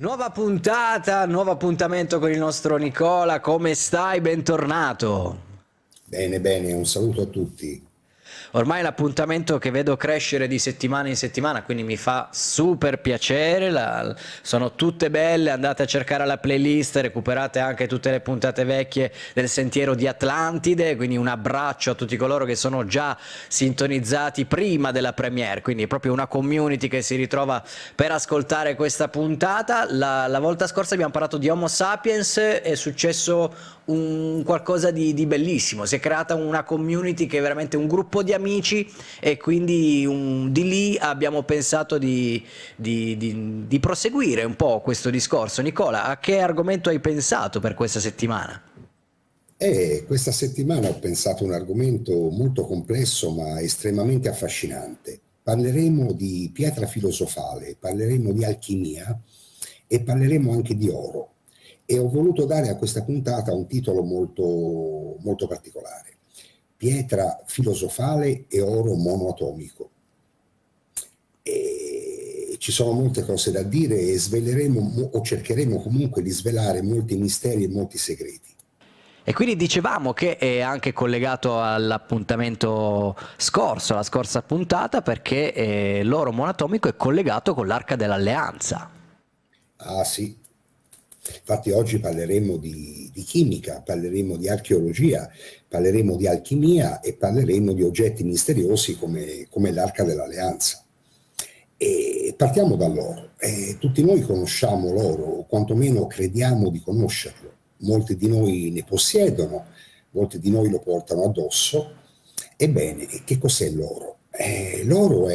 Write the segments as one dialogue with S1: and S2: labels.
S1: Nuova puntata, nuovo appuntamento con il nostro Nicola. Come stai? Bentornato.
S2: Bene, bene, un saluto a tutti.
S1: Ormai è l'appuntamento che vedo crescere di settimana in settimana, quindi mi fa super piacere. Sono tutte belle, andate a cercare la playlist, recuperate anche tutte le puntate vecchie del Sentiero di Atlantide, quindi un abbraccio a tutti coloro che sono già sintonizzati prima della premiere, quindi è proprio una community che si ritrova per ascoltare questa puntata. La volta scorsa abbiamo parlato di Homo sapiens, è successo un qualcosa di bellissimo, si è creata una community che è veramente un gruppo di amici e quindi di lì abbiamo pensato di proseguire un po' questo discorso. Nicola, a che argomento hai pensato per questa settimana?
S2: E questa settimana ho pensato a un argomento molto complesso ma estremamente affascinante. Parleremo di pietra filosofale, parleremo di alchimia e parleremo anche di oro. E ho voluto dare a questa puntata un titolo molto, molto particolare. Pietra filosofale e oro monoatomico. E ci sono molte cose da dire e sveleremo o cercheremo comunque di svelare molti misteri e molti segreti.
S1: E quindi dicevamo che è anche collegato all'appuntamento scorso, alla scorsa puntata, perché l'oro monatomico è collegato con l'Arca dell'Alleanza.
S2: Ah sì, infatti oggi parleremo di chimica, parleremo di archeologia, parleremo di alchimia e parleremo di oggetti misteriosi come l'Arca dell'Alleanza. E partiamo dall'oro. Tutti noi conosciamo l'oro, o quantomeno crediamo di conoscerlo. Molti di noi ne possiedono, molti di noi lo portano addosso. Ebbene, che cos'è l'oro? L'oro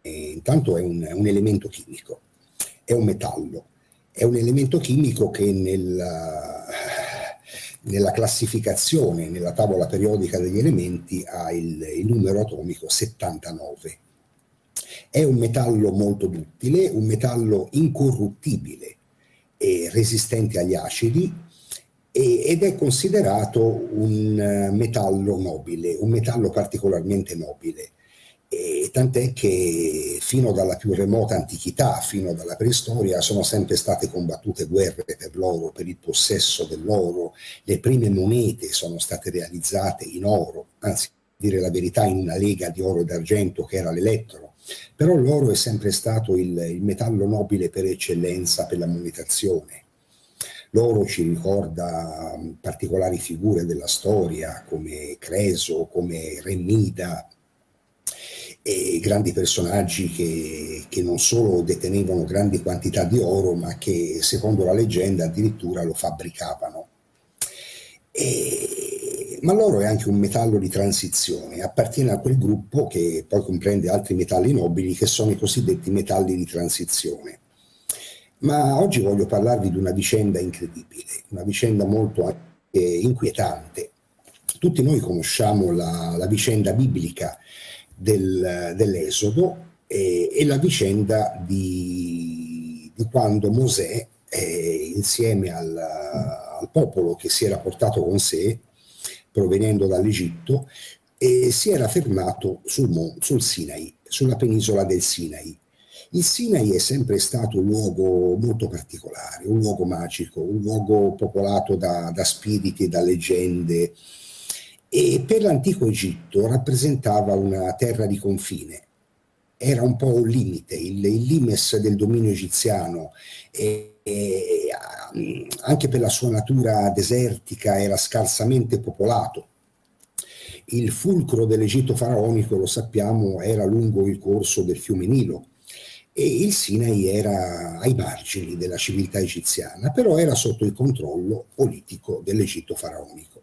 S2: intanto è un elemento chimico, è un metallo, è un elemento chimico che nella classificazione, nella tavola periodica degli elementi, ha il numero atomico 79. È un metallo molto duttile, un metallo incorruttibile e resistente agli acidi ed è considerato un metallo nobile, un metallo particolarmente nobile. E tant'è che fino dalla più remota antichità, fino dalla preistoria, sono sempre state combattute guerre per l'oro, per il possesso dell'oro. Le prime monete sono state realizzate in oro, anzi, a dire la verità, in una lega di oro e d'argento che era l'elettro. Però l'oro è sempre stato il metallo nobile per eccellenza per la monetazione. L'oro ci ricorda particolari figure della storia come Creso, come Re Mida, e grandi personaggi che non solo detenevano grandi quantità di oro, ma che secondo la leggenda addirittura lo fabbricavano. Ma l'oro è anche un metallo di transizione, appartiene a quel gruppo che poi comprende altri metalli nobili che sono i cosiddetti metalli di transizione. Ma oggi voglio parlarvi di una vicenda incredibile, una vicenda molto anche inquietante. Tutti noi conosciamo la vicenda biblica dell'Esodo e la vicenda di quando Mosè, insieme al popolo che si era portato con sé, provenendo dall'Egitto, si era fermato sul Sinai, sulla penisola del Sinai. Il Sinai è sempre stato un luogo molto particolare, un luogo magico, un luogo popolato da spiriti e da leggende, e per l'antico Egitto rappresentava una terra di confine, era un po' un limite, il limes del dominio egiziano, anche per la sua natura desertica era scarsamente popolato. Il fulcro dell'Egitto faraonico, lo sappiamo, era lungo il corso del fiume Nilo e il Sinai era ai margini della civiltà egiziana, però era sotto il controllo politico dell'Egitto faraonico.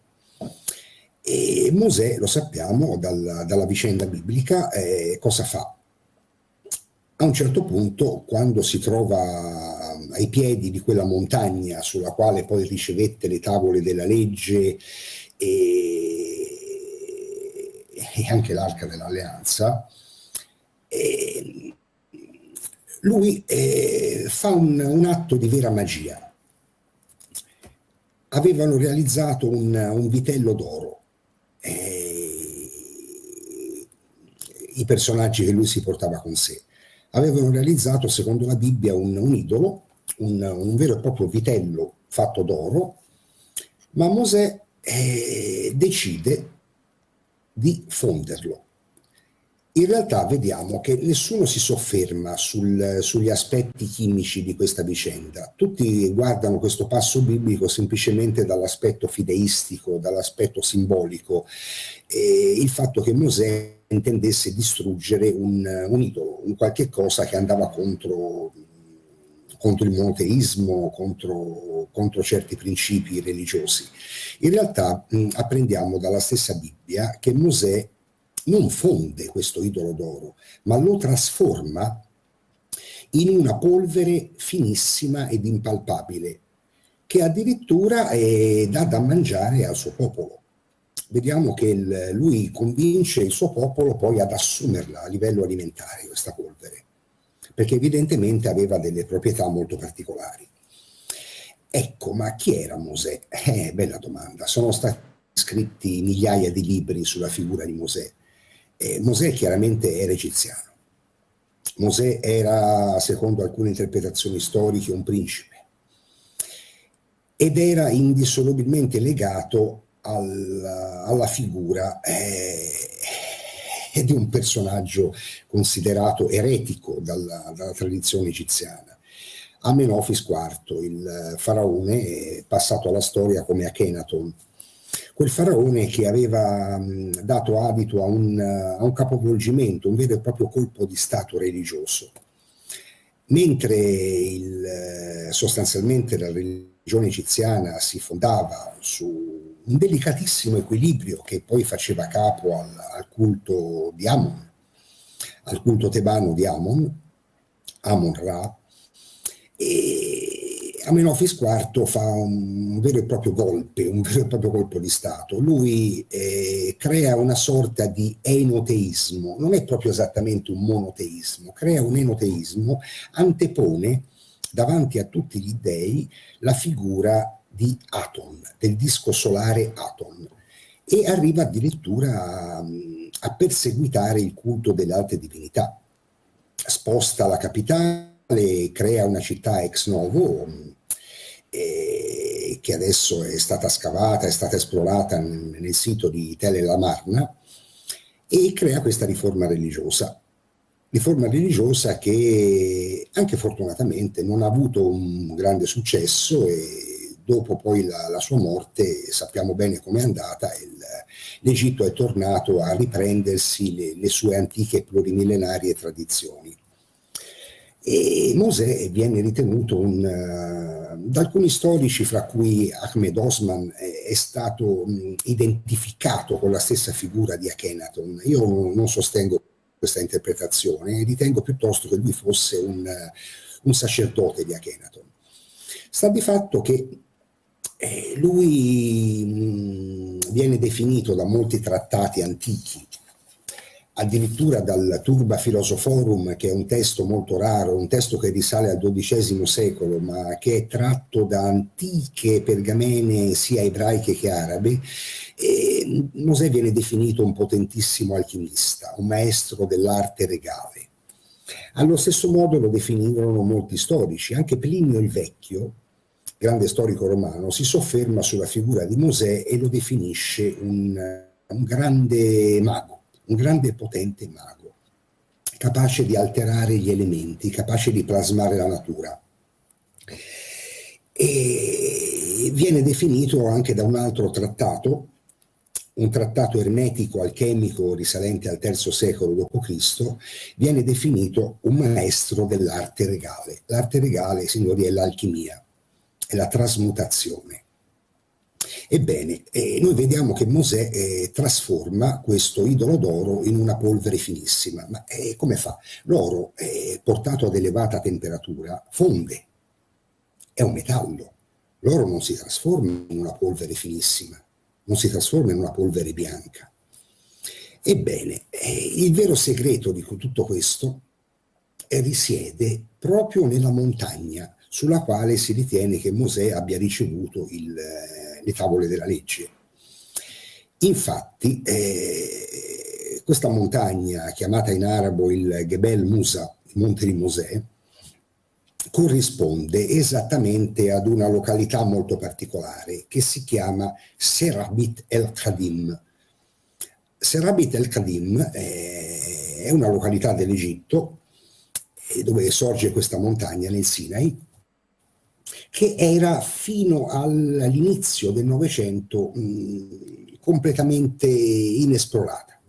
S2: E Mosè, lo sappiamo dalla vicenda biblica, cosa fa? A un certo punto, quando si trova ai piedi di quella montagna sulla quale poi ricevette le tavole della legge e anche l'arca dell'alleanza, e lui fa un atto di vera magia. Avevano realizzato un vitello d'oro, i personaggi che lui si portava con sé. Avevano realizzato, secondo la Bibbia, un idolo un vero e proprio vitello fatto d'oro, ma Mosè decide di fonderlo. In realtà vediamo che nessuno si sofferma sugli aspetti chimici di questa vicenda. Tutti guardano questo passo biblico semplicemente dall'aspetto fideistico, dall'aspetto simbolico, il fatto che Mosè intendesse distruggere un idolo, un qualche cosa che andava contro il monoteismo, contro certi principi religiosi. In realtà apprendiamo dalla stessa Bibbia che Mosè non fonde questo idolo d'oro, ma lo trasforma in una polvere finissima ed impalpabile, che addirittura dà da mangiare al suo popolo. Vediamo che lui convince il suo popolo poi ad assumerla a livello alimentare, questa polvere, perché evidentemente aveva delle proprietà molto particolari. Ecco, ma chi era Mosè? Bella domanda. Sono stati scritti migliaia di libri sulla figura di Mosè. Mosè chiaramente era egiziano. Mosè era, secondo alcune interpretazioni storiche, un principe ed era indissolubilmente legato alla figura di un personaggio considerato eretico dalla tradizione egiziana. Amenofis IV, il faraone, passato alla storia come Akhenaton, quel faraone che aveva dato adito a un capovolgimento, un vero e proprio colpo di stato religioso. Mentre sostanzialmente la religione egiziana si fondava su un delicatissimo equilibrio che poi faceva capo al culto di Amon, al culto tebano di Amon-Ra, e Amenofis IV fa un vero e proprio golpe, un vero e proprio colpo di Stato. Lui crea una sorta di enoteismo, non è proprio esattamente un monoteismo, crea un enoteismo, antepone davanti a tutti gli dei la figura di Aton, del disco solare Aton, e arriva addirittura a perseguitare il culto delle alte divinità. Sposta la capitale, crea una città ex novo che adesso è stata scavata, è stata esplorata nel sito di Tel el Amarna, e crea questa riforma religiosa che anche fortunatamente non ha avuto un grande successo, e dopo poi la sua morte sappiamo bene com'è andata. L'Egitto è tornato a riprendersi le sue antiche plurimillenarie tradizioni. E Mosè viene ritenuto da alcuni storici, fra cui Ahmed Osman, è stato identificato con la stessa figura di Akhenaton. Io non sostengo questa interpretazione, ritengo piuttosto che lui fosse un sacerdote di Akhenaton. Sta di fatto che lui viene definito da molti trattati antichi, addirittura dal Turba Philosophorum, che è un testo molto raro, un testo che risale al XII secolo, ma che è tratto da antiche pergamene sia ebraiche che arabe. E Mosè viene definito un potentissimo alchimista, un maestro dell'arte regale. Allo stesso modo lo definirono molti storici. Anche Plinio il Vecchio, grande storico romano, si sofferma sulla figura di Mosè e lo definisce un grande mago, un grande e potente mago, capace di alterare gli elementi, capace di plasmare la natura. E viene definito anche da un altro trattato, un trattato ermetico alchemico risalente al III secolo d.C., viene definito un maestro dell'arte regale. L'arte regale, signori, è l'alchimia, è la trasmutazione. Ebbene, noi vediamo che Mosè trasforma questo idolo d'oro in una polvere finissima. Ma come fa? L'oro, portato ad elevata temperatura, fonde, è un metallo. L'oro non si trasforma in una polvere finissima, non si trasforma in una polvere bianca. Ebbene, il vero segreto di tutto questo risiede proprio nella montagna sulla quale si ritiene che Mosè abbia ricevuto le tavole della legge. Infatti, questa montagna, chiamata in arabo il Gebel Musa, il monte di Mosè, corrisponde esattamente ad una località molto particolare che si chiama Serabit el-Khadim. Serabit el-Khadim è una località dell'Egitto dove sorge questa montagna nel Sinai, che era fino all'inizio del Novecento completamente inesplorata.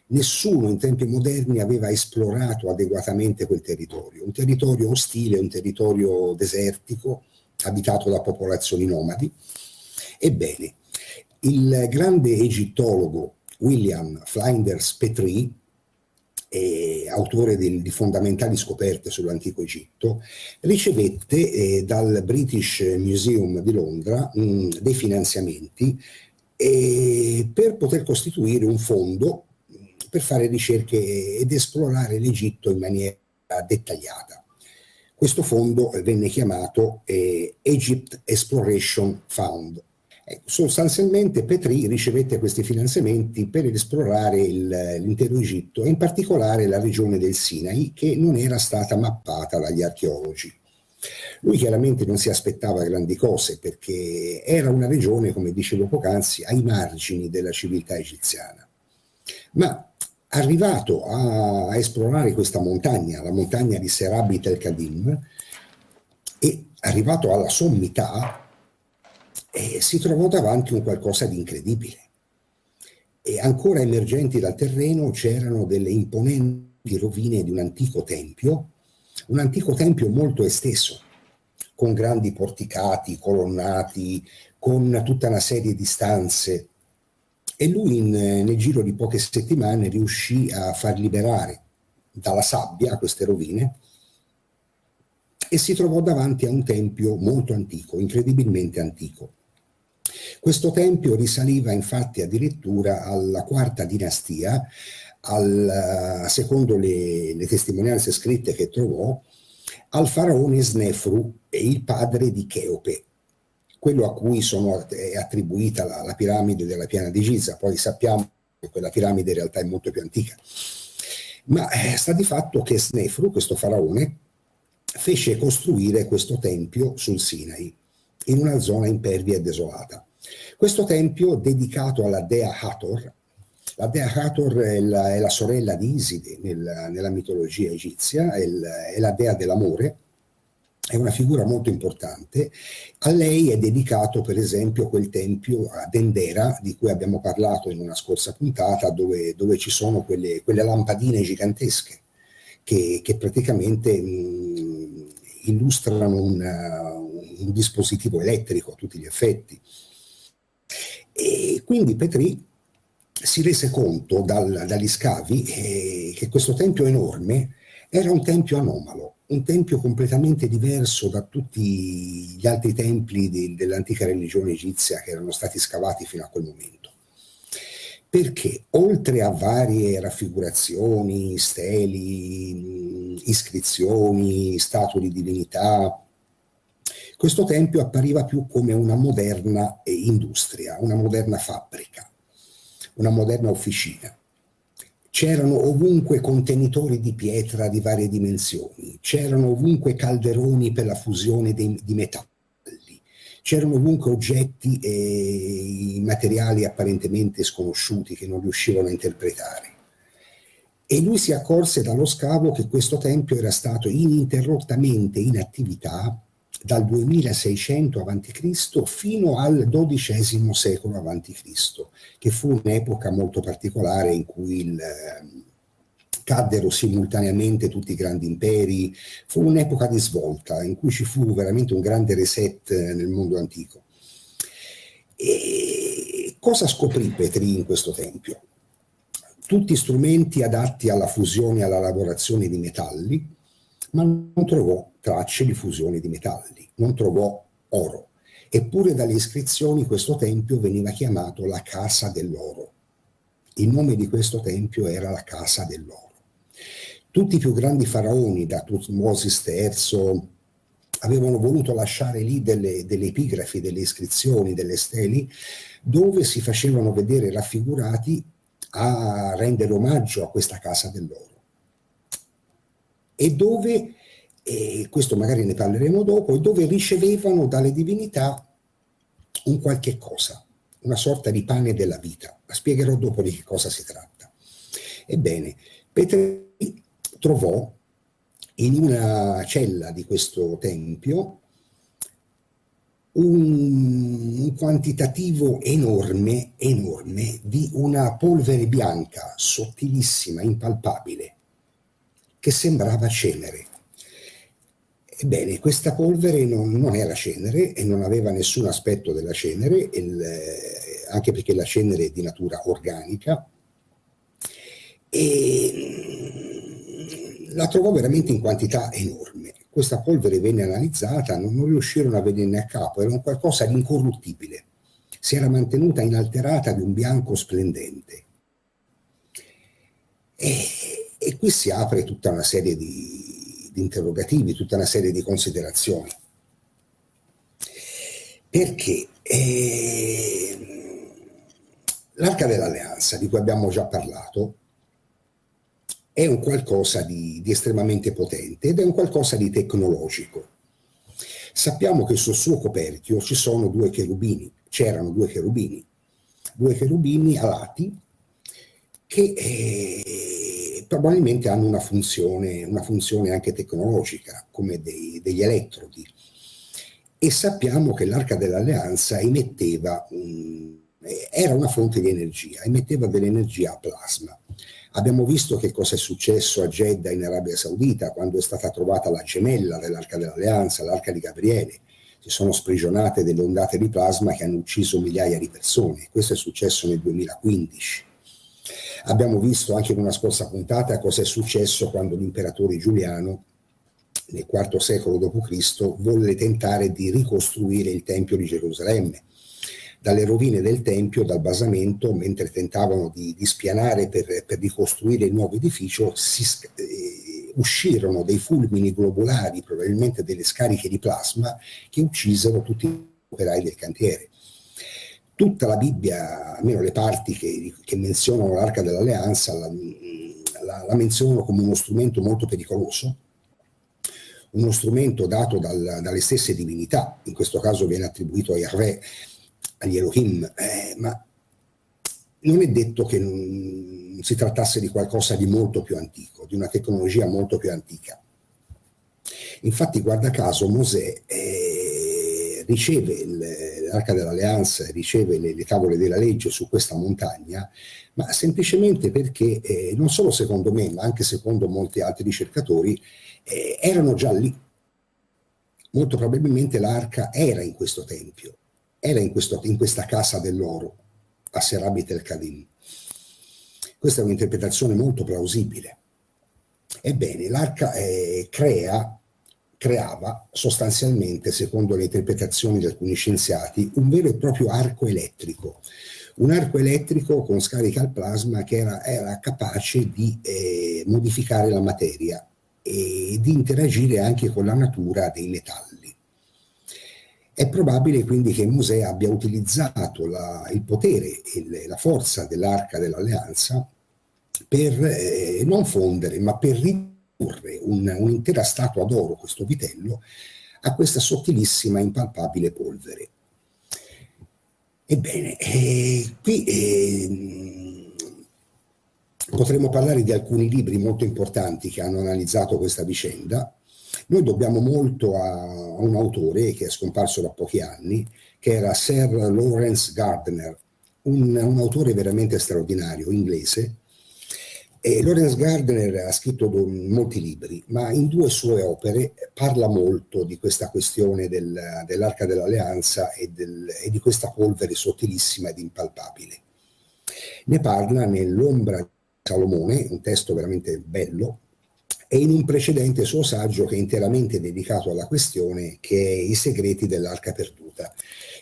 S2: Nessuno in tempi moderni aveva esplorato adeguatamente quel territorio, un territorio ostile, un territorio desertico, abitato da popolazioni nomadi. Ebbene, il grande egittologo William Flinders Petrie, autore di fondamentali scoperte sull'antico Egitto, ricevette dal British Museum di Londra dei finanziamenti per poter costituire un fondo per fare ricerche ed esplorare l'Egitto in maniera dettagliata. Questo fondo venne chiamato Egypt Exploration Fund. Sostanzialmente Petrie ricevette questi finanziamenti per esplorare l'intero Egitto e in particolare la regione del Sinai, che non era stata mappata dagli archeologi. Lui chiaramente non si aspettava grandi cose perché era una regione, come dicevo poc'anzi, ai margini della civiltà egiziana. Ma arrivato a esplorare questa montagna, la montagna di Serabit el-Khadim, e arrivato alla sommità, si trovò davanti un qualcosa di incredibile. E ancora emergenti dal terreno c'erano delle imponenti rovine di un antico tempio molto esteso, con grandi porticati, colonnati, con tutta una serie di stanze. E lui nel giro di poche settimane riuscì a far liberare dalla sabbia queste rovine e si trovò davanti a un tempio molto antico, incredibilmente antico. Questo tempio risaliva infatti addirittura alla quarta dinastia, secondo le testimonianze scritte che trovò, al faraone Snefru, il padre di Cheope, quello a cui è attribuita la piramide della Piana di Giza. Poi sappiamo che quella piramide in realtà è molto più antica. Ma sta di fatto che Snefru, questo faraone, fece costruire questo tempio sul Sinai, in una zona impervia e desolata. Questo tempio dedicato alla dea Hathor. La dea Hathor è la sorella di Iside nella mitologia egizia, è la dea dell'amore, è una figura molto importante. A lei è dedicato per esempio quel tempio a Dendera di cui abbiamo parlato in una scorsa puntata, dove ci sono quelle lampadine gigantesche che praticamente illustrano un dispositivo elettrico a tutti gli effetti. E quindi Petrie si rese conto dagli scavi che questo tempio enorme era un tempio anomalo, un tempio completamente diverso da tutti gli altri templi dell'antica religione egizia che erano stati scavati fino a quel momento. Perché oltre a varie raffigurazioni, steli, iscrizioni, statue di divinità, questo tempio appariva più come una moderna industria, una moderna fabbrica, una moderna officina. C'erano ovunque contenitori di pietra di varie dimensioni, c'erano ovunque calderoni per la fusione di metalli, c'erano ovunque oggetti e materiali apparentemente sconosciuti che non riuscivano a interpretare. E lui si accorse dallo scavo che questo tempio era stato ininterrottamente in attività dal 2600 a.C. fino al XII secolo a.C., che fu un'epoca molto particolare in cui caddero simultaneamente tutti i grandi imperi. Fu un'epoca di svolta in cui ci fu veramente un grande reset nel mondo antico. E cosa scoprì Petrie in questo tempio? Tutti strumenti adatti alla fusione e alla lavorazione di metalli, ma non trovò tracce di fusione di metalli, non trovò oro. Eppure dalle iscrizioni questo tempio veniva chiamato la Casa dell'Oro. Il nome di questo tempio era la Casa dell'Oro. Tutti i più grandi faraoni, da Tutmosis III, avevano voluto lasciare lì delle epigrafi, delle iscrizioni, delle steli, dove si facevano vedere raffigurati a rendere omaggio a questa Casa dell'Oro. E dove e questo magari ne parleremo dopo, dove ricevevano dalle divinità un qualche cosa, una sorta di pane della vita. La spiegherò dopo di che cosa si tratta. Ebbene, Petri trovò in una cella di questo tempio un quantitativo enorme di una polvere bianca, sottilissima, impalpabile, che sembrava cenere. Ebbene, questa polvere non era cenere e non aveva nessun aspetto della cenere, anche perché la cenere è di natura organica, e la trovò veramente in quantità enorme. Questa polvere venne analizzata, non riuscirono a venirne a capo, era un qualcosa di incorruttibile, si era mantenuta inalterata di un bianco splendente. E qui si apre tutta una serie di interrogativi, tutta una serie di considerazioni. Perché l'Arca dell'Alleanza, di cui abbiamo già parlato, è un qualcosa di estremamente potente ed è un qualcosa di tecnologico. Sappiamo che sul suo coperchio ci sono c'erano due cherubini alati che probabilmente hanno una funzione anche tecnologica, come degli elettrodi. E sappiamo che l'Arca dell'Alleanza era una fonte di energia, emetteva dell'energia a plasma. Abbiamo visto che cosa è successo a Jeddah in Arabia Saudita quando è stata trovata la gemella dell'Arca dell'Alleanza, l'Arca di Gabriele. Si sono sprigionate delle ondate di plasma che hanno ucciso migliaia di persone. Questo è successo nel 2015. Abbiamo visto anche in una scorsa puntata cosa è successo quando l'imperatore Giuliano, nel IV secolo d.C., volle tentare di ricostruire il Tempio di Gerusalemme. Dalle rovine del Tempio, dal basamento, mentre tentavano di spianare per ricostruire il nuovo edificio, uscirono dei fulmini globulari, probabilmente delle scariche di plasma, che uccisero tutti gli operai del cantiere. Tutta la Bibbia, almeno le parti che menzionano l'Arca dell'Alleanza, la menzionano come uno strumento molto pericoloso, uno strumento dato dalle stesse divinità, in questo caso viene attribuito a Yahweh, agli Elohim, ma non è detto che non si trattasse di qualcosa di molto più antico, di una tecnologia molto più antica. Infatti, guarda caso, Mosè riceve l'Arca dell'Alleanza, riceve le tavole della legge su questa montagna, ma semplicemente perché, non solo secondo me, ma anche secondo molti altri ricercatori, erano già lì. Molto probabilmente l'arca era in questo tempio, era in questa casa dell'oro, a Serabit el-Kadim. Questa è un'interpretazione molto plausibile. Ebbene, l'arca creava sostanzialmente, secondo le interpretazioni di alcuni scienziati, un vero e proprio arco elettrico. Un arco elettrico con scarica al plasma che era capace di modificare la materia e di interagire anche con la natura dei metalli. È probabile quindi che Mosè abbia utilizzato il potere e la forza dell'Arca dell'Alleanza per non fondere, ma per ridurre un'intera statua d'oro, questo vitello, a questa sottilissima, impalpabile polvere. Ebbene, qui potremmo parlare di alcuni libri molto importanti che hanno analizzato questa vicenda. Noi dobbiamo molto a un autore che è scomparso da pochi anni, che era Sir Lawrence Gardner, un autore veramente straordinario, inglese. E Lawrence Gardner ha scritto molti libri, ma in due sue opere parla molto di questa questione dell'Arca dell'Alleanza e di questa polvere sottilissima ed impalpabile. Ne parla nell'Ombra di Salomone, un testo veramente bello, e in un precedente suo saggio che è interamente dedicato alla questione, che è I segreti dell'Arca perduta.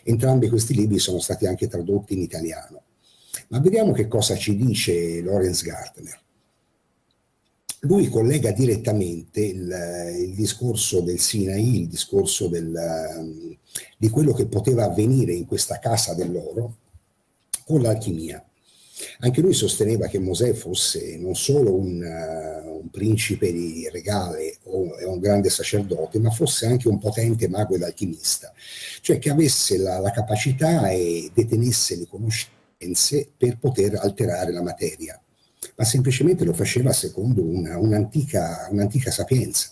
S2: Entrambi questi libri sono stati anche tradotti in italiano. Ma vediamo che cosa ci dice Lawrence Gardner. Lui collega direttamente il discorso del Sinai, il discorso di quello che poteva avvenire in questa casa dell'oro, con l'alchimia. Anche lui sosteneva che Mosè fosse non solo un principe di regale o un grande sacerdote, ma fosse anche un potente mago ed alchimista, cioè che avesse la capacità e detenesse le conoscenze per poter alterare la materia, ma semplicemente lo faceva secondo un'antica sapienza.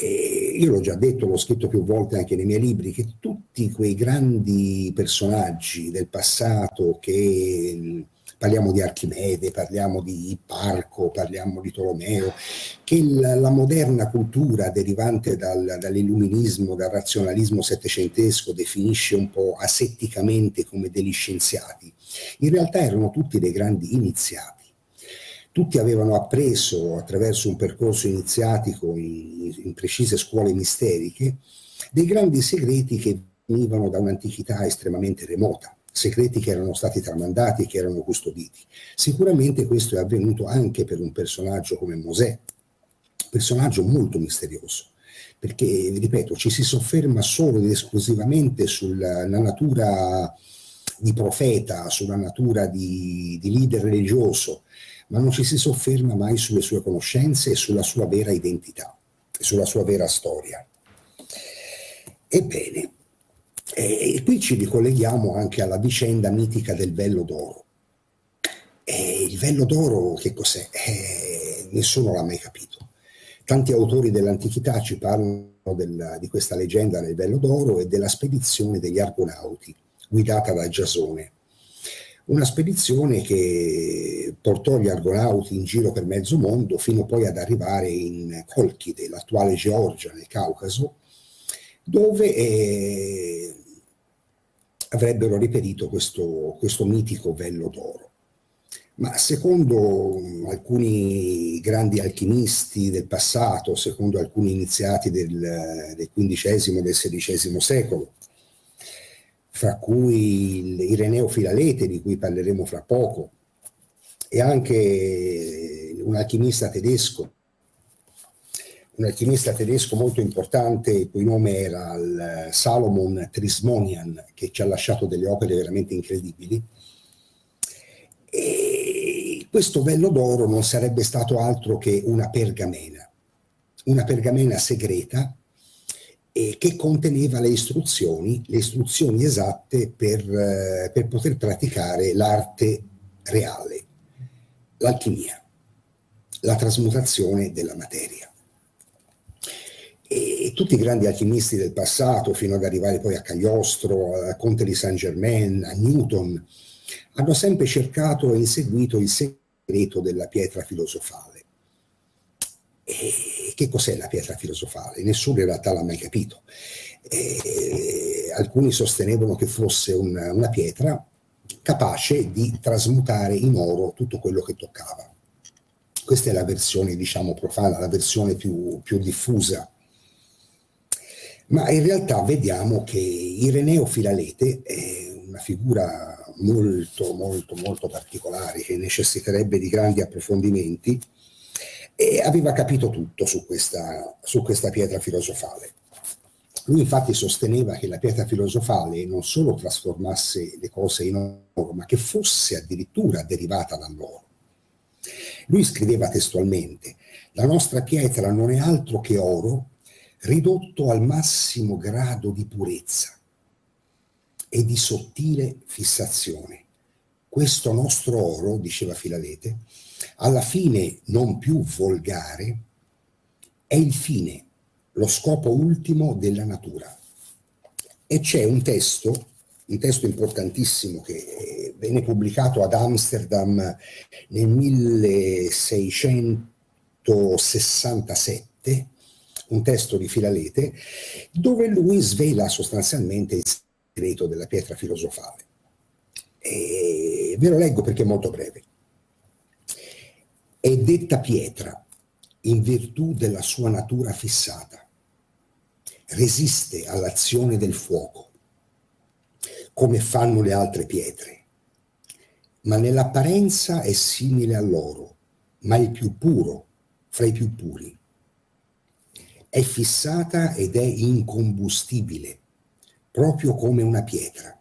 S2: E io l'ho già detto, l'ho scritto più volte anche nei miei libri, che tutti quei grandi personaggi del passato, che parliamo di Archimede, parliamo di Ipparco, parliamo di Tolomeo, che la moderna cultura derivante dall'illuminismo, dal razionalismo settecentesco definisce un po' asetticamente come degli scienziati, in realtà erano tutti dei grandi iniziati. Tutti avevano appreso attraverso un percorso iniziatico in precise scuole misteriche dei grandi segreti che venivano da un'antichità estremamente remota, segreti che erano stati tramandati e che erano custoditi. Sicuramente questo è avvenuto anche per un personaggio come Mosè, un personaggio molto misterioso, perché, ripeto, ci si sofferma solo ed esclusivamente sulla natura di profeta, sulla natura di leader religioso, ma non ci si sofferma mai sulle sue conoscenze e sulla sua vera identità, sulla sua vera storia. Ebbene, e qui ci ricolleghiamo anche alla vicenda mitica del vello d'oro. E il vello d'oro che cos'è? Nessuno l'ha mai capito. Tanti autori dell'antichità ci parlano di questa leggenda del vello d'oro e della spedizione degli Argonauti, guidata da Giasone. Una spedizione che portò gli Argonauti in giro per mezzo mondo fino poi ad arrivare in Colchide, l'attuale Georgia, nel Caucaso, dove avrebbero riperito questo mitico vello d'oro. Ma secondo alcuni grandi alchimisti del passato, secondo alcuni iniziati del XV e del XVI secolo, fra cui Ireneo Filalete, di cui parleremo fra poco, e anche un alchimista tedesco molto importante, il cui nome era il Salomon Trismonian, che ci ha lasciato delle opere veramente incredibili. E questo vello d'oro non sarebbe stato altro che una pergamena segreta, che conteneva le istruzioni esatte per poter praticare l'arte reale, l'alchimia, la trasmutazione della materia. E tutti i grandi alchimisti del passato, fino ad arrivare poi a Cagliostro, a Conte di Saint-Germain, a Newton, hanno sempre cercato e inseguito il segreto della pietra filosofale. E che cos'è la pietra filosofale? Nessuno in realtà l'ha mai capito. Alcuni sostenevano che fosse una pietra capace di trasmutare in oro tutto quello che toccava. Questa è la versione, diciamo, profana, la versione più diffusa. Ma in realtà vediamo che Ireneo Filalete è una figura molto particolare, che necessiterebbe di grandi approfondimenti, e aveva capito tutto su questa pietra filosofale. Lui infatti sosteneva che la pietra filosofale non solo trasformasse le cose in oro, ma che fosse addirittura derivata dall'oro. Lui scriveva testualmente: la nostra pietra non è altro che oro ridotto al massimo grado di purezza e di sottile fissazione. Questo nostro oro, diceva Filalete, alla fine non più volgare, è il fine, lo scopo ultimo della natura. E c'è un testo importantissimo che venne pubblicato ad Amsterdam nel 1667, un testo di Filalete, dove lui svela sostanzialmente il segreto della pietra filosofale. E ve lo leggo perché è molto breve. È detta pietra in virtù della sua natura fissata. Resiste all'azione del fuoco, come fanno le altre pietre, ma nell'apparenza è simile all'oro, ma il più puro fra i più puri. È fissata ed è incombustibile, proprio come una pietra,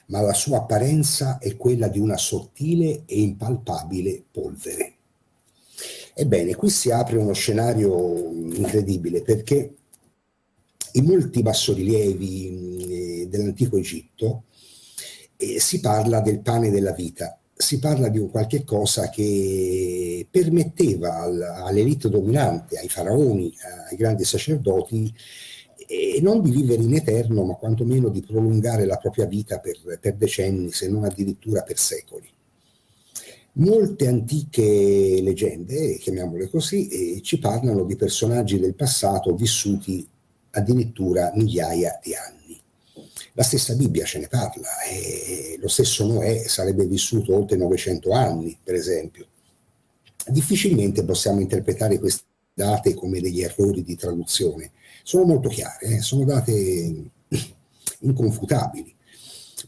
S2: ma la sua apparenza è quella di una sottile e impalpabile polvere. Ebbene, qui si apre uno scenario incredibile, perché in molti bassorilievi dell'antico Egitto si parla del pane della vita, si parla di un qualche cosa che permetteva all'elite dominante, ai faraoni, ai grandi sacerdoti, non di vivere in eterno, ma quantomeno di prolungare la propria vita per decenni, se non addirittura per secoli. Molte antiche leggende, chiamiamole così, ci parlano di personaggi del passato vissuti addirittura migliaia di anni. La stessa Bibbia ce ne parla, e lo stesso Noè sarebbe vissuto oltre 900 anni, per esempio. Difficilmente possiamo interpretare queste date come degli errori di traduzione. Sono molto chiare, sono date inconfutabili.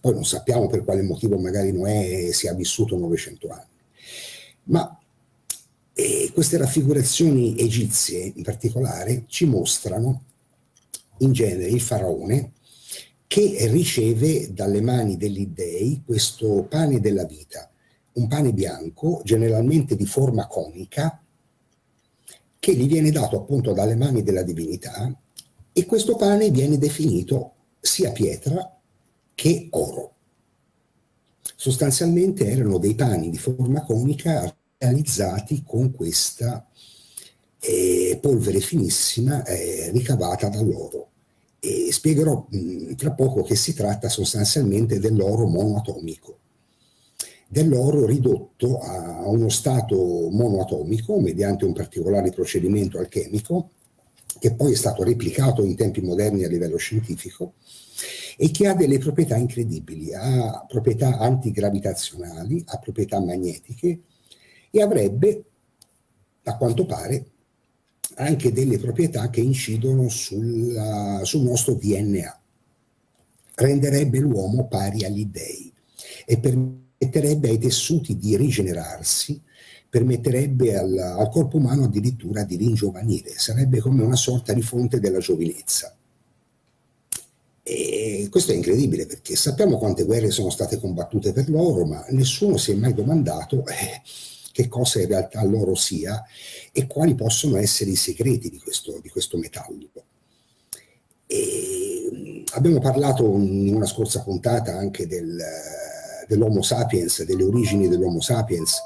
S2: Poi non sappiamo per quale motivo magari Noè sia vissuto 900 anni. Ma queste raffigurazioni egizie in particolare ci mostrano in genere il faraone che riceve dalle mani degli dei questo pane della vita, un pane bianco, generalmente di forma conica, che gli viene dato appunto dalle mani della divinità, e questo pane viene definito sia pietra che oro. Sostanzialmente erano dei pani di forma conica realizzati con questa polvere finissima ricavata dall'oro. E spiegherò tra poco che si tratta sostanzialmente dell'oro monoatomico, dell'oro ridotto a uno stato monoatomico mediante un particolare procedimento alchemico che poi è stato replicato in tempi moderni a livello scientifico e che ha delle proprietà incredibili, ha proprietà antigravitazionali, ha proprietà magnetiche e avrebbe, a quanto pare, anche delle proprietà che incidono sul nostro DNA. Renderebbe l'uomo pari agli dei e permetterebbe ai tessuti di rigenerarsi, permetterebbe al corpo umano addirittura di ringiovanire, sarebbe come una sorta di fonte della giovinezza. E questo è incredibile, perché sappiamo quante guerre sono state combattute per l'oro, ma nessuno si è mai domandato che cosa in realtà l'oro sia e quali possono essere i segreti di questo metallo. E abbiamo parlato in una scorsa puntata anche dell'Homo sapiens, delle origini dell'Homo sapiens.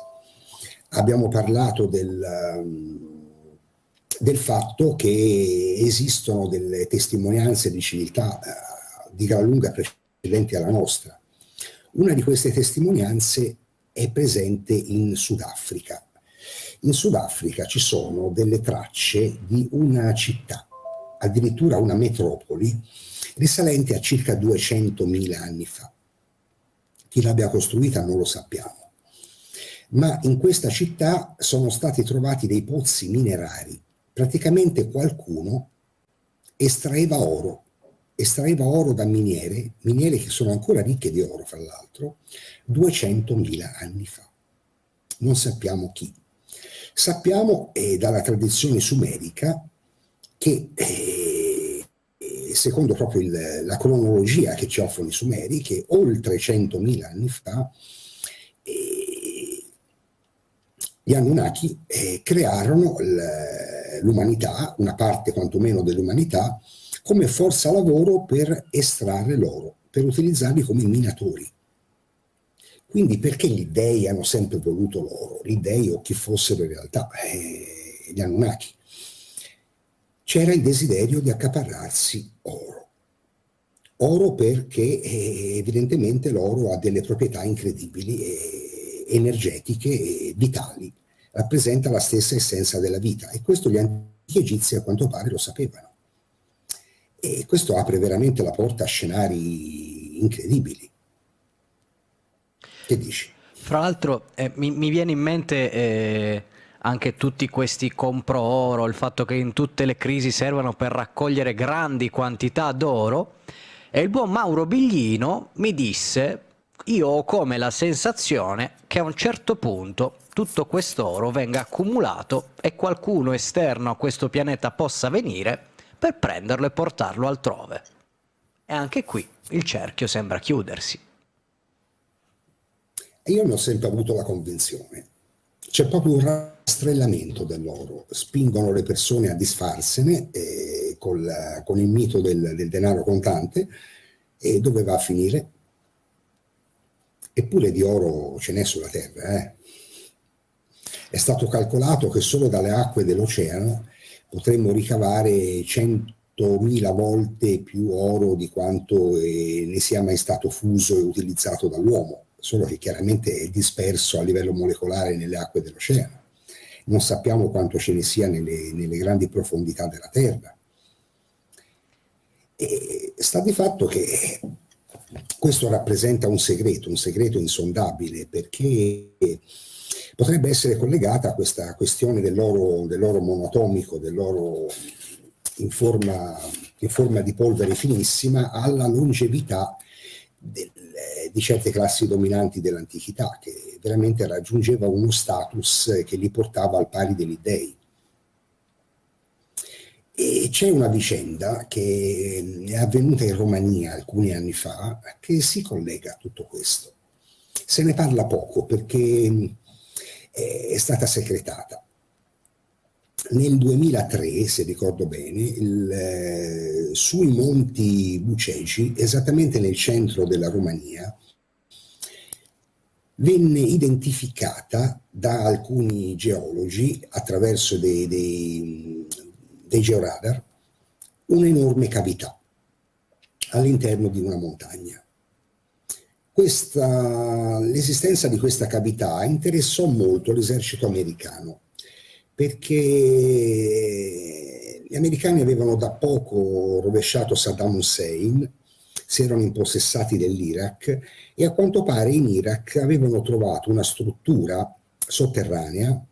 S2: Abbiamo parlato del fatto che esistono delle testimonianze di civiltà di gran lunga precedenti alla nostra. Una di queste testimonianze è presente in Sudafrica. In Sudafrica ci sono delle tracce di una città, addirittura una metropoli, risalente a circa 200.000 anni fa. Chi l'abbia costruita non lo sappiamo. Ma in questa città sono stati trovati dei pozzi minerari. Praticamente qualcuno estraeva oro da miniere che sono ancora ricche di oro, fra l'altro, 200.000 anni fa. Non sappiamo chi. Sappiamo dalla tradizione sumerica che, secondo proprio la cronologia che ci offrono i Sumeri, che oltre 100.000 anni fa gli Anunnaki crearono l'umanità, una parte quantomeno dell'umanità, come forza lavoro per estrarre l'oro, per utilizzarli come minatori. Quindi perché gli dei hanno sempre voluto l'oro? Gli dei, o chi fossero in realtà, gli Anunnaki. C'era il desiderio di accaparrarsi oro. Oro perché evidentemente l'oro ha delle proprietà incredibili, energetiche e vitali, rappresenta la stessa essenza della vita, e questo gli antichi egizi a quanto pare lo sapevano. E questo apre veramente la porta a scenari incredibili. Che dici?
S1: Fra l'altro mi viene in mente anche tutti questi compro oro, il fatto che in tutte le crisi servano per raccogliere grandi quantità d'oro, e il buon Mauro Biglino mi disse: io ho come la sensazione che a un certo punto tutto quest'oro venga accumulato e qualcuno esterno a questo pianeta possa venire per prenderlo e portarlo altrove. E anche qui il cerchio sembra chiudersi.
S2: E io ne ho sempre avuto la convinzione. C'è proprio un rastrellamento dell'oro, spingono le persone a disfarsene con il mito del denaro contante, e dove va a finire? Eppure di oro ce n'è sulla terra. È stato calcolato che solo dalle acque dell'oceano potremmo ricavare 100.000 volte più oro di quanto ne sia mai stato fuso e utilizzato dall'uomo, solo che chiaramente è disperso a livello molecolare nelle acque dell'oceano. Non sappiamo quanto ce ne sia nelle grandi profondità della terra. E sta di fatto che questo rappresenta un segreto insondabile, perché potrebbe essere collegata a questa questione dell'oro monoatomico, dell'oro in forma di polvere finissima, alla longevità di certe classi dominanti dell'antichità, che veramente raggiungeva uno status che li portava al pari degli dei. E c'è una vicenda che è avvenuta in Romania alcuni anni fa che si collega a tutto questo. Se ne parla poco perché è stata secretata. Nel 2003, se ricordo bene, sui monti Bucegi, esattamente nel centro della Romania, venne identificata da alcuni geologi attraverso dei georadar un'enorme cavità all'interno di una montagna. L'esistenza di questa cavità interessò molto l'esercito americano, perché gli americani avevano da poco rovesciato Saddam Hussein, si erano impossessati dell'Iraq e a quanto pare in Iraq avevano trovato una struttura sotterranea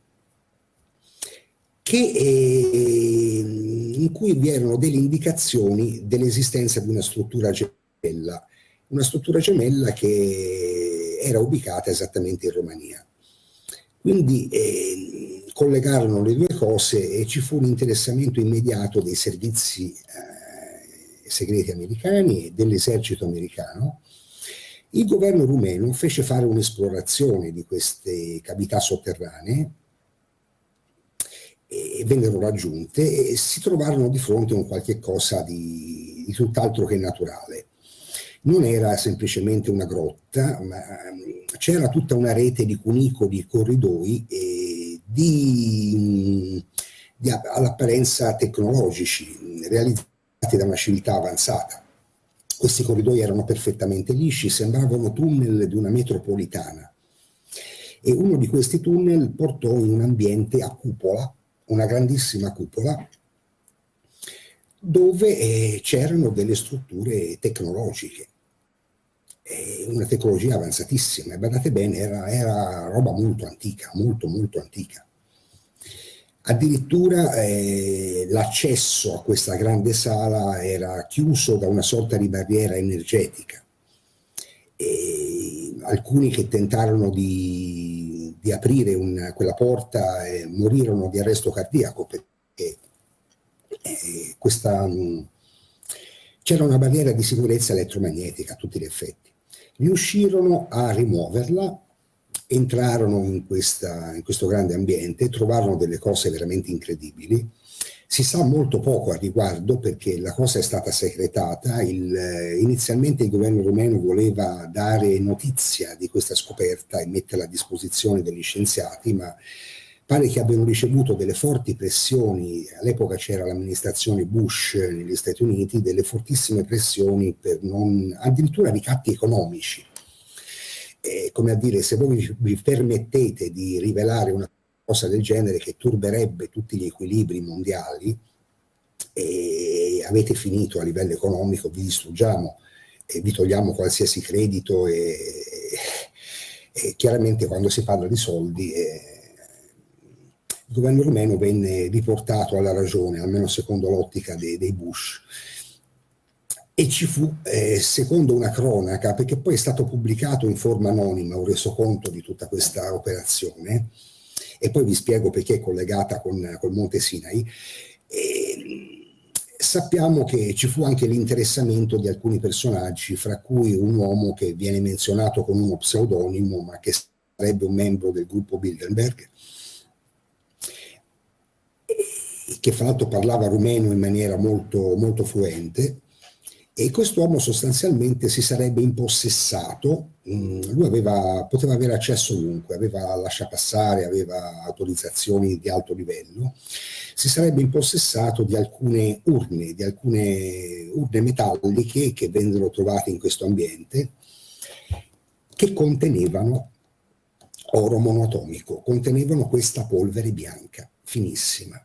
S2: in cui vi erano delle indicazioni dell'esistenza di una struttura gemella che era ubicata esattamente in Romania. Quindi collegarono le due cose e ci fu un interessamento immediato dei servizi segreti americani e dell'esercito americano. Il governo rumeno fece fare un'esplorazione di queste cavità sotterranee e vennero raggiunte e si trovarono di fronte a un qualche cosa di tutt'altro che naturale. Non era semplicemente una grotta, ma c'era tutta una rete di cunicoli, corridoi all'apparenza tecnologici, realizzati da una civiltà avanzata. Questi corridoi erano perfettamente lisci, sembravano tunnel di una metropolitana. E uno di questi tunnel portò in un ambiente a cupola, una grandissima cupola, dove c'erano delle strutture tecnologiche, una tecnologia avanzatissima, e guardate bene, era roba molto antica, molto antica. Addirittura l'accesso a questa grande sala era chiuso da una sorta di barriera energetica. E alcuni che tentarono di aprire quella porta morirono di arresto cardiaco, perché c'era una barriera di sicurezza elettromagnetica a tutti gli effetti. Riuscirono a rimuoverla, entrarono in questo grande ambiente, trovarono delle cose veramente incredibili. Si sa molto poco a riguardo perché la cosa è stata secretata. Inizialmente il governo rumeno voleva dare notizia di questa scoperta e metterla a disposizione degli scienziati, ma pare che abbiano ricevuto delle forti pressioni. All'epoca c'era l'amministrazione Bush negli Stati Uniti, delle fortissime pressioni per addirittura ricatti economici. Come a dire, se voi vi permettete di rivelare una cosa del genere che turberebbe tutti gli equilibri mondiali e avete finito a livello economico, vi distruggiamo e vi togliamo qualsiasi credito e chiaramente quando si parla di soldi il governo rumeno venne riportato alla ragione, almeno secondo l'ottica dei Bush. E ci fu, secondo una cronaca, perché poi è stato pubblicato in forma anonima un resoconto di tutta questa operazione, e poi vi spiego perché è collegata col Monte Sinai. Sappiamo che ci fu anche l'interessamento di alcuni personaggi, fra cui un uomo che viene menzionato con uno pseudonimo, ma che sarebbe un membro del gruppo Bilderberg, che fra l'altro parlava rumeno in maniera molto, molto fluente, e quest'uomo sostanzialmente si sarebbe impossessato, lui poteva avere accesso ovunque, aveva lasciapassare, aveva autorizzazioni di alto livello, si sarebbe impossessato di alcune urne metalliche che vennero trovate in questo ambiente, che contenevano oro monoatomico, contenevano questa polvere bianca, finissima.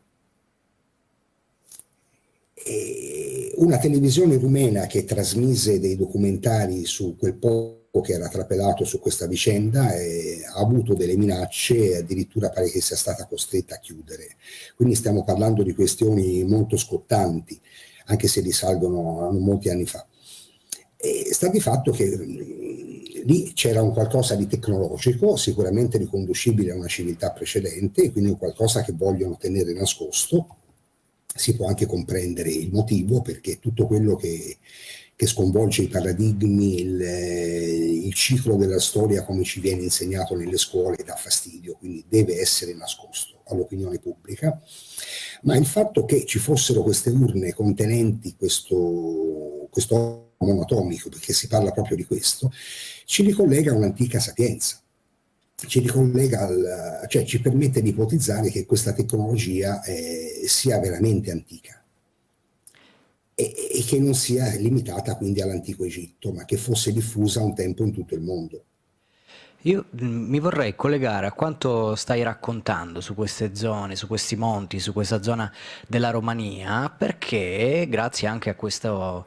S2: E una televisione rumena che trasmise dei documentari su quel poco che era trapelato su questa vicenda ha avuto delle minacce e addirittura pare che sia stata costretta a chiudere. Quindi stiamo parlando di questioni molto scottanti, anche se risalgono a molti anni fa. E sta di fatto che lì c'era un qualcosa di tecnologico, sicuramente riconducibile a una civiltà precedente, quindi un qualcosa che vogliono tenere nascosto. Si può anche comprendere il motivo, perché tutto quello che sconvolge i paradigmi, il ciclo della storia come ci viene insegnato nelle scuole dà fastidio, quindi deve essere nascosto all'opinione pubblica. Ma il fatto che ci fossero queste urne contenenti questo monoatomico, perché si parla proprio di questo, ci ricollega a un'antica sapienza. Ci ricollega cioè ci permette di ipotizzare che questa tecnologia sia veramente antica e che non sia limitata quindi all'antico Egitto, ma che fosse diffusa un tempo in tutto il mondo.
S1: Io mi vorrei collegare a quanto stai raccontando su queste zone, su questi monti, su questa zona della Romania, perché grazie anche a questa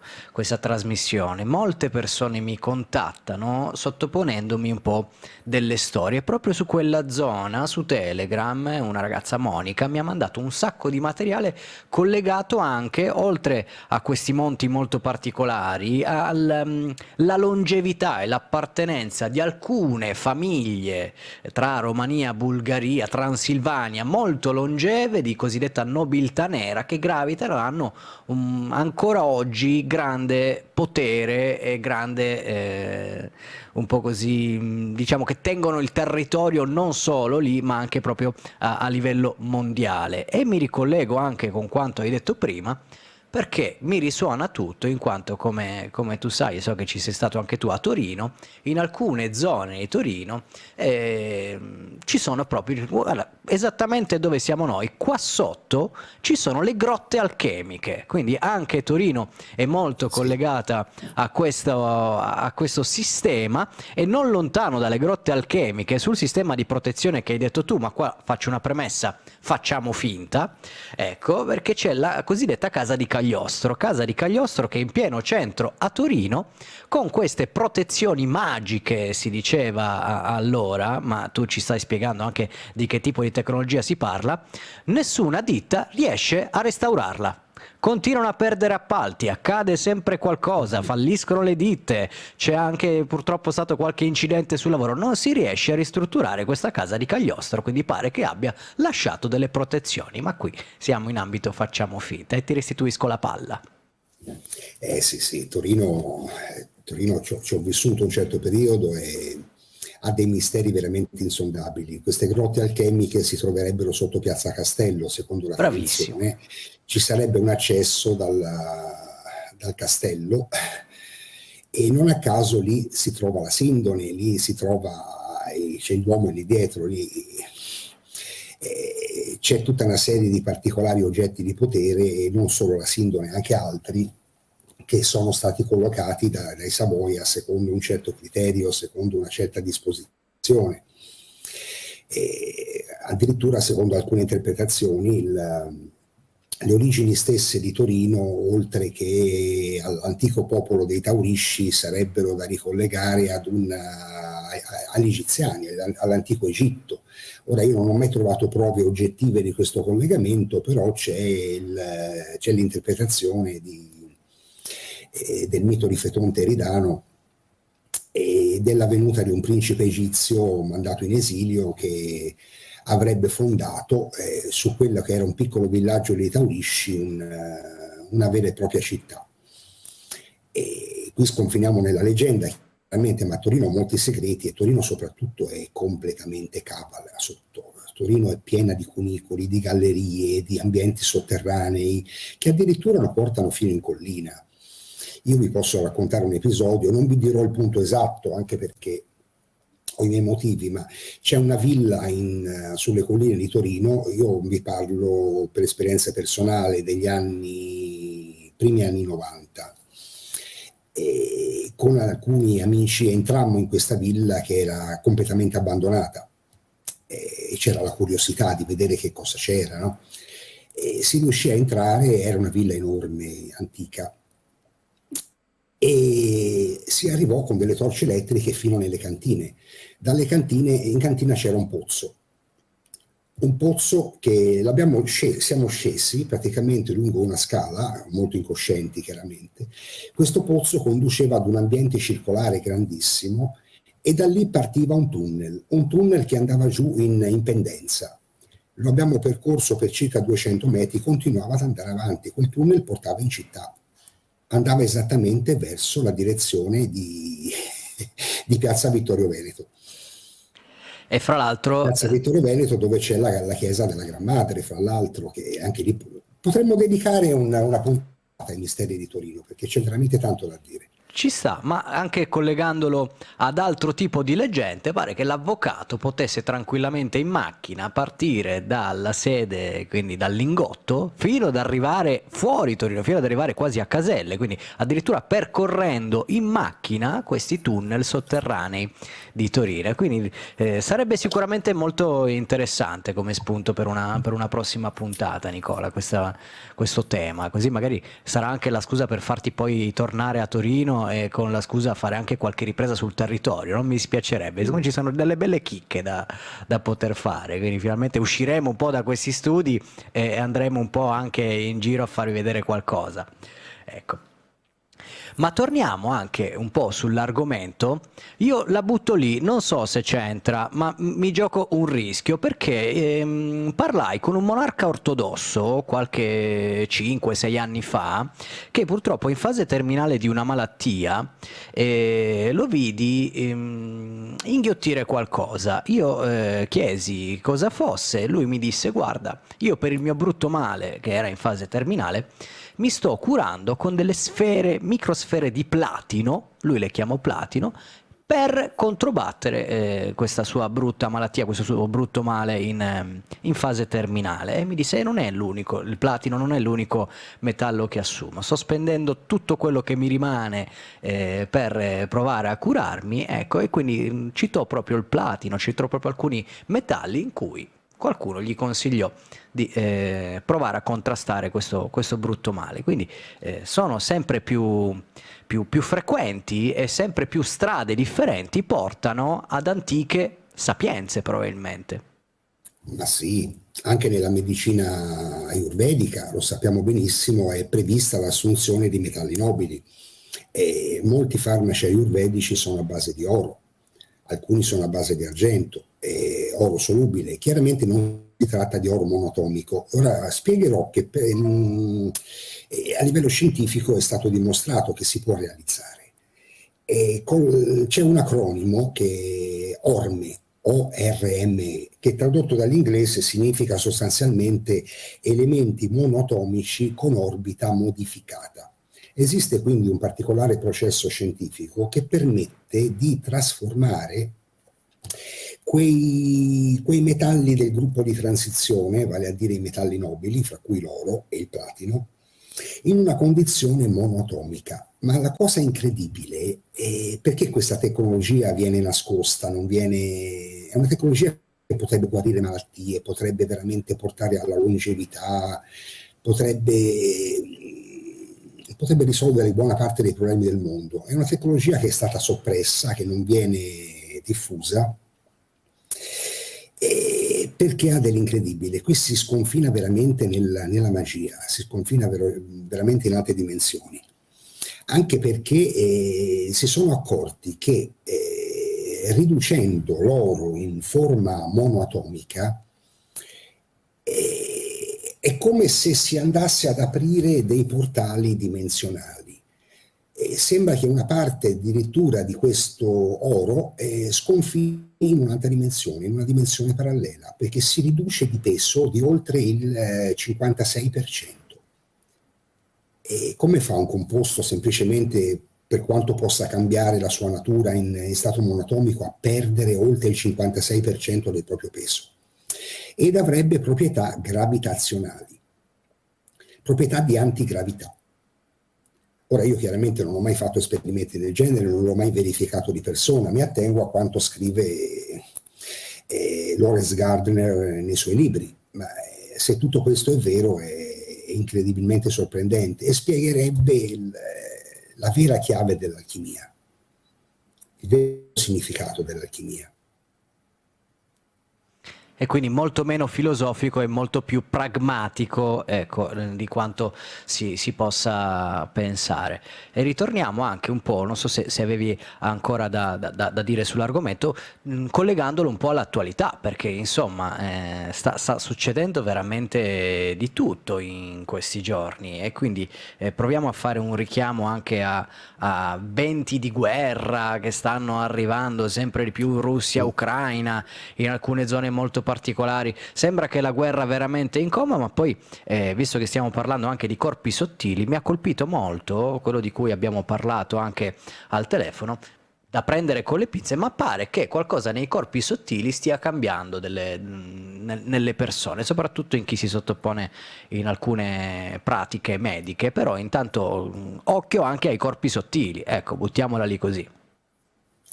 S1: trasmissione molte persone mi contattano sottoponendomi un po' delle storie. Proprio su quella zona, su Telegram, una ragazza, Monica, mi ha mandato un sacco di materiale collegato anche, oltre a questi monti molto particolari, alla longevità e l'appartenenza di alcune famiglie tra Romania, Bulgaria, Transilvania, molto longeve, di cosiddetta nobiltà nera, che gravitano, hanno ancora oggi grande potere e grande, un po' così, diciamo che tengono il territorio non solo lì, ma anche proprio a livello mondiale. E mi ricollego anche con quanto hai detto prima, perché mi risuona tutto, in quanto come tu sai, so che ci sei stato anche tu a Torino, in alcune zone di Torino ci sono proprio, guarda, esattamente dove siamo noi, qua sotto ci sono le grotte alchemiche, quindi anche Torino è molto
S2: Sì.
S1: collegata a questo sistema, e non lontano dalle grotte alchemiche, sul sistema di protezione che hai detto tu, ma qua faccio una premessa, facciamo finta, ecco, perché c'è la cosiddetta Casa di Cagliostro che è in pieno centro a Torino, con queste protezioni magiche, si diceva allora, ma tu ci stai spiegando anche di che tipo di tecnologia si parla. Nessuna ditta riesce a restaurarla. Continuano a perdere appalti, accade sempre qualcosa, falliscono le ditte, c'è anche purtroppo stato qualche incidente sul lavoro, non si riesce a ristrutturare questa Casa di Cagliostro, quindi pare che abbia lasciato delle protezioni, ma qui siamo in ambito facciamo finta e ti restituisco la palla.
S2: Sì, Torino ci ho vissuto un certo periodo e ha dei misteri veramente insondabili. Queste grotte alchemiche si troverebbero sotto Piazza Castello, secondo la
S1: Bravissimo.
S2: tradizione. Ci sarebbe un accesso dal castello e non a caso lì si trova la Sindone, lì si trova, c'è il Duomo lì dietro, lì c'è tutta una serie di particolari oggetti di potere, e non solo la Sindone, anche altri che sono stati collocati dai Savoia secondo un certo criterio, secondo una certa disposizione. E addirittura, secondo alcune interpretazioni, le origini stesse di Torino, oltre che all'antico popolo dei Taurisci, sarebbero da ricollegare agli egiziani, all'antico Egitto. Ora, io non ho mai trovato prove oggettive di questo collegamento, però c'è l'interpretazione del mito di Fetonte Eridano e della venuta di un principe egizio mandato in esilio, che avrebbe fondato su quello che era un piccolo villaggio dei Taurisci una vera e propria città. E qui sconfiniamo nella leggenda, chiaramente, ma Torino ha molti segreti, e Torino soprattutto è completamente capala sotto. Torino è piena di cunicoli, di gallerie, di ambienti sotterranei che addirittura lo portano fino in collina. Io vi posso raccontare un episodio, non vi dirò il punto esatto, anche perché ho i miei motivi, ma c'è una villa sulle colline di Torino. Io vi parlo per esperienza personale degli primi anni 90. E con alcuni amici entrammo in questa villa che era completamente abbandonata, e c'era la curiosità di vedere che cosa c'era, no? E si riuscì a entrare, era una villa enorme, antica, e si arrivò con delle torce elettriche fino nelle cantine. Dalle cantine, in cantina c'era un pozzo che siamo scesi praticamente lungo una scala, molto incoscienti chiaramente. Questo pozzo conduceva ad un ambiente circolare grandissimo, e da lì partiva un tunnel che andava giù in pendenza. Lo abbiamo percorso per circa 200 metri, continuava ad andare avanti, quel tunnel portava in città, andava esattamente verso la direzione di Piazza Vittorio Veneto.
S1: E fra l'altro,
S2: Piazza Vittorio Veneto, dove c'è la chiesa della Gran Madre, fra l'altro, che anche lì potremmo dedicare una puntata ai misteri di Torino, perché c'è veramente tanto da dire.
S1: ci sta, ma anche collegandolo ad altro tipo di leggende, pare che l'avvocato potesse tranquillamente in macchina partire dalla sede, quindi dal Lingotto, fino ad arrivare fuori Torino, fino ad arrivare quasi a Caselle, quindi addirittura percorrendo in macchina questi tunnel sotterranei di Torino. Quindi sarebbe sicuramente molto interessante come spunto per una prossima puntata, Nicola, questo tema, così magari sarà anche la scusa per farti poi tornare a Torino, e con la scusa fare anche qualche ripresa sul territorio. Non mi dispiacerebbe, siccome ci sono delle belle chicche da poter fare, quindi finalmente usciremo un po' da questi studi e andremo un po' anche in giro a farvi vedere qualcosa, ecco. Ma torniamo anche un po' sull'argomento. Io la butto lì, non so se c'entra, ma mi gioco un rischio, perché parlai con un monarca ortodosso qualche 5-6 anni fa, che purtroppo in fase terminale di una malattia lo vidi inghiottire qualcosa. Io chiesi cosa fosse, lui mi disse: guarda, io per il mio brutto male, che era in fase terminale, mi sto curando con delle microsfere di platino, lui le chiamò platino, per controbattere questa sua brutta malattia, questo suo brutto male in fase terminale. E mi disse: non è l'unico, il platino non è l'unico metallo che assumo, sto spendendo tutto quello che mi rimane per provare a curarmi, ecco, e quindi citò proprio il platino, citò proprio alcuni metalli in cui qualcuno gli consigliò di provare a contrastare questo brutto male. Quindi sono sempre più frequenti, e sempre più strade differenti portano ad antiche sapienze, probabilmente.
S2: Ma sì, anche nella medicina ayurvedica, lo sappiamo benissimo, è prevista l'assunzione di metalli nobili, e molti farmaci ayurvedici sono a base di oro, alcuni sono a base di argento, oro solubile. Chiaramente non si tratta di oro monatomico. Ora spiegherò che a livello scientifico è stato dimostrato che si può realizzare. C'è un acronimo che è ORME, ORME, che tradotto dall'inglese significa sostanzialmente elementi monatomici con orbita modificata. Esiste quindi un particolare processo scientifico che permette di trasformare quei metalli del gruppo di transizione, vale a dire i metalli nobili, fra cui l'oro e il platino, in una condizione monoatomica. Ma la cosa incredibile è perché questa tecnologia viene nascosta, è una tecnologia che potrebbe guarire malattie, potrebbe veramente portare alla longevità, potrebbe risolvere buona parte dei problemi del mondo. È una tecnologia che è stata soppressa, che non viene diffusa, perché ha dell'incredibile. Qui si sconfina veramente nella magia, si sconfina veramente in alte dimensioni, anche perché si sono accorti che riducendo l'oro in forma monoatomica è come se si andasse ad aprire dei portali dimensionali. Sembra che una parte addirittura di questo oro sconfini in un'altra dimensione, in una dimensione parallela, perché si riduce di peso di oltre il 56%. E come fa un composto semplicemente, per quanto possa cambiare la sua natura in stato monatomico, a perdere oltre il 56% del proprio peso? Ed avrebbe proprietà gravitazionali, proprietà di antigravità. Ora, io chiaramente non ho mai fatto esperimenti del genere, non l'ho mai verificato di persona, mi attengo a quanto scrive Lawrence Gardner nei suoi libri, ma se tutto questo è vero è incredibilmente sorprendente e spiegherebbe la vera chiave dell'alchimia, il vero significato dell'alchimia.
S1: E quindi molto meno filosofico e molto più pragmatico, ecco, di quanto si possa pensare. E ritorniamo anche un po', non so se avevi ancora da dire sull'argomento, collegandolo un po' all'attualità, perché insomma sta succedendo veramente di tutto in questi giorni e quindi proviamo a fare un richiamo anche a venti di guerra che stanno arrivando sempre di più in Russia, Ucraina, in alcune zone molto particolari. Sembra che la guerra veramente è in coma, ma poi, visto che stiamo parlando anche di corpi sottili, mi ha colpito molto quello di cui abbiamo parlato anche al telefono, da prendere con le pinze, ma pare che qualcosa nei corpi sottili stia cambiando nelle persone, soprattutto in chi si sottopone in alcune pratiche mediche, però intanto occhio anche ai corpi sottili, ecco, buttiamola lì così.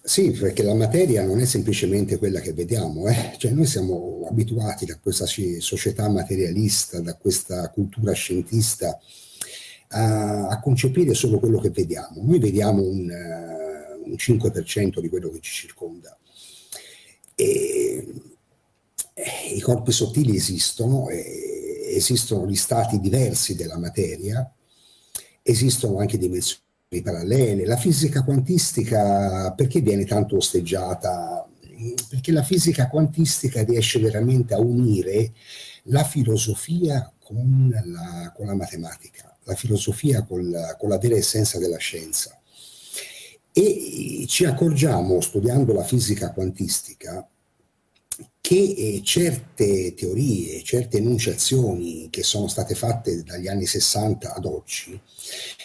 S2: Sì, perché la materia non è semplicemente quella che vediamo, Cioè, noi siamo abituati da questa società materialista, da questa cultura scientista a concepire solo quello che vediamo. Noi vediamo un 5% di quello che ci circonda. E i corpi sottili esistono, esistono gli stati diversi della materia, esistono anche dimensioni parallele. La fisica quantistica perché viene tanto osteggiata? Perché la fisica quantistica riesce veramente a unire la filosofia con la matematica, la filosofia con la vera essenza della scienza. E ci accorgiamo, studiando la fisica quantistica, che certe teorie, certe enunciazioni che sono state fatte dagli anni 60 ad oggi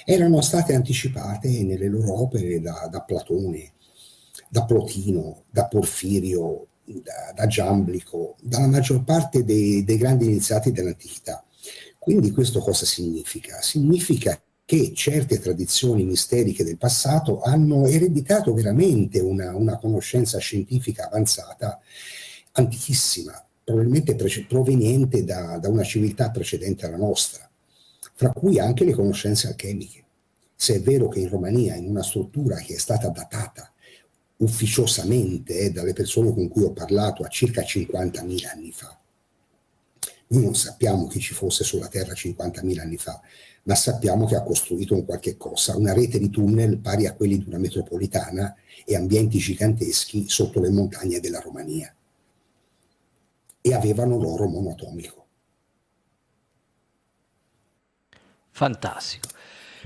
S2: erano state anticipate nelle loro opere da Platone, da Plotino, da Porfirio, da Giamblico, dalla maggior parte dei grandi iniziati dell'antichità. Quindi questo cosa significa? Significa che certe tradizioni misteriche del passato hanno ereditato veramente una conoscenza scientifica avanzata, antichissima, probabilmente proveniente da una civiltà precedente alla nostra, fra cui anche le conoscenze alchemiche. Se è vero che in Romania, in una struttura che è stata datata ufficiosamente dalle persone con cui ho parlato a circa 50.000 anni fa, noi non sappiamo chi ci fosse sulla Terra 50.000 anni fa, ma sappiamo che ha costruito un qualche cosa, una rete di tunnel pari a quelli di una metropolitana e ambienti giganteschi sotto le montagne della Romania. E avevano l'oro monatomico.
S1: Fantastico.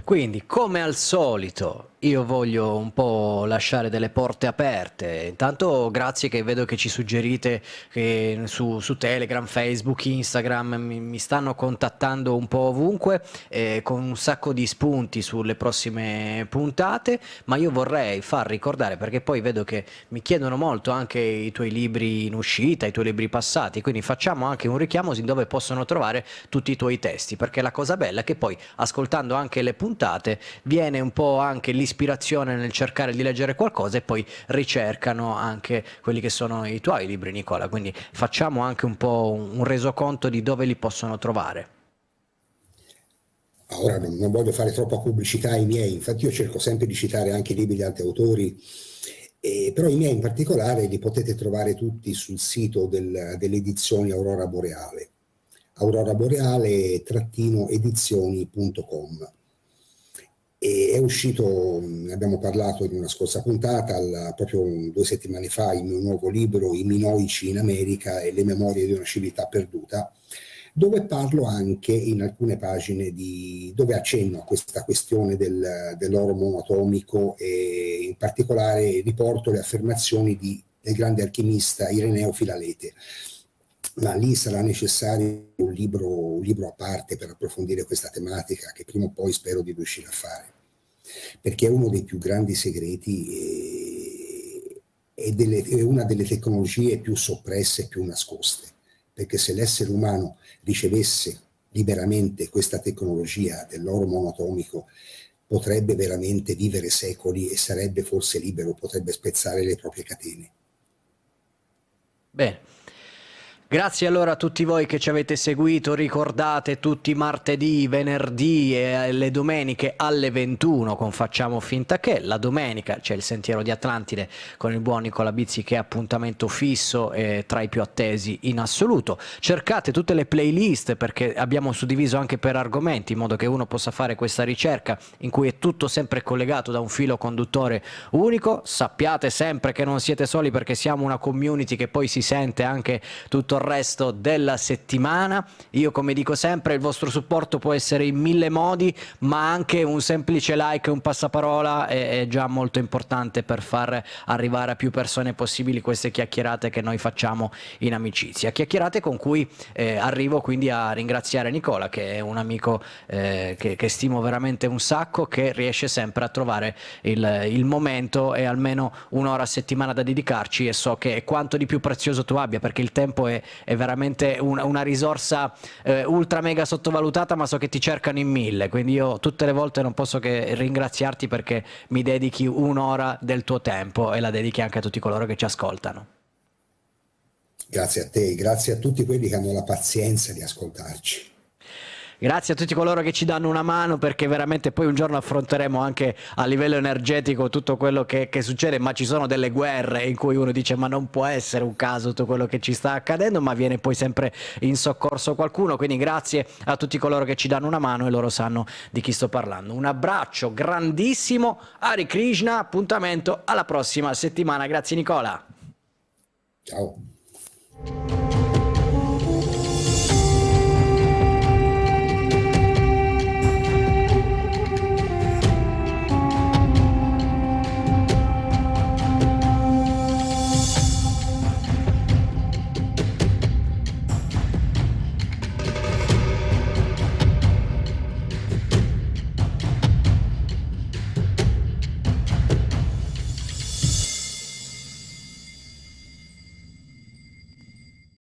S1: Quindi, come al solito, io voglio un po' lasciare delle porte aperte. Intanto, grazie che vedo che ci suggerite che su Telegram, Facebook, Instagram mi stanno contattando un po' ovunque con un sacco di spunti sulle prossime puntate. Ma io vorrei far ricordare, perché poi vedo che mi chiedono molto anche i tuoi libri in uscita, i tuoi libri passati. Quindi, facciamo anche un richiamo su dove possono trovare tutti i tuoi testi. Perché la cosa bella è che poi, ascoltando anche le puntate, viene un po' anche l'ispirazione nel cercare di leggere qualcosa e poi ricercano anche quelli che sono i tuoi libri, Nicola. Quindi facciamo anche un po' un resoconto di dove li possono trovare.
S2: Ora non voglio fare troppa pubblicità ai miei, infatti io cerco sempre di citare anche i libri di altri autori, però i miei in particolare li potete trovare tutti sul sito delle edizioni Aurora Boreale, aurora-boreale-edizioni.com. E è uscito, ne abbiamo parlato in una scorsa puntata, proprio 2 settimane fa, il mio nuovo libro I Minoici in America e le memorie di una civiltà perduta, dove parlo anche in alcune pagine dove accenno a questa questione dell'oro monoatomico, e in particolare riporto le affermazioni del grande alchimista Ireneo Filalete. Ma lì sarà necessario un libro a parte per approfondire questa tematica, che prima o poi spero di riuscire a fare, perché è uno dei più grandi segreti è una delle tecnologie più soppresse e più nascoste, perché se l'essere umano ricevesse liberamente questa tecnologia dell'oro monoatomico potrebbe veramente vivere secoli e sarebbe forse libero, potrebbe spezzare le proprie catene.
S1: Bene. Grazie allora a tutti voi che ci avete seguito. Ricordate, tutti i martedì, venerdì e le domeniche alle 21 con Facciamo Finta Che. La domenica c'è il Sentiero di Atlantide con il buon Nicola Bizzi, che è appuntamento fisso e tra i più attesi in assoluto. Cercate tutte le playlist, perché abbiamo suddiviso anche per argomenti, in modo che uno possa fare questa ricerca in cui è tutto sempre collegato da un filo conduttore unico. Sappiate sempre che non siete soli, perché siamo una community che poi si sente anche tutto il resto della settimana. Io, come dico sempre, il vostro supporto può essere in 1000 modi, ma anche un semplice like, un passaparola è già molto importante per far arrivare a più persone possibili queste chiacchierate che noi facciamo in amicizia, chiacchierate con cui arrivo quindi a ringraziare Nicola, che è un amico che stimo veramente un sacco, che riesce sempre a trovare il momento e almeno un'ora a settimana da dedicarci, e so che quanto di più prezioso tu abbia, perché il tempo è veramente una risorsa ultra mega sottovalutata, ma so che ti cercano in 1000, quindi io tutte le volte non posso che ringraziarti, perché mi dedichi un'ora del tuo tempo e la dedichi anche a tutti coloro che ci ascoltano.
S2: Grazie a te, grazie a tutti quelli che hanno la pazienza di ascoltarci.
S1: Grazie a tutti coloro che ci danno una mano, perché veramente poi un giorno affronteremo anche a livello energetico tutto quello che succede, ma ci sono delle guerre in cui uno dice ma non può essere un caso tutto quello che ci sta accadendo, ma viene poi sempre in soccorso qualcuno, quindi grazie a tutti coloro che ci danno una mano e loro sanno di chi sto parlando. Un abbraccio grandissimo, Hare Krishna, appuntamento alla prossima settimana. Grazie Nicola.
S2: Ciao.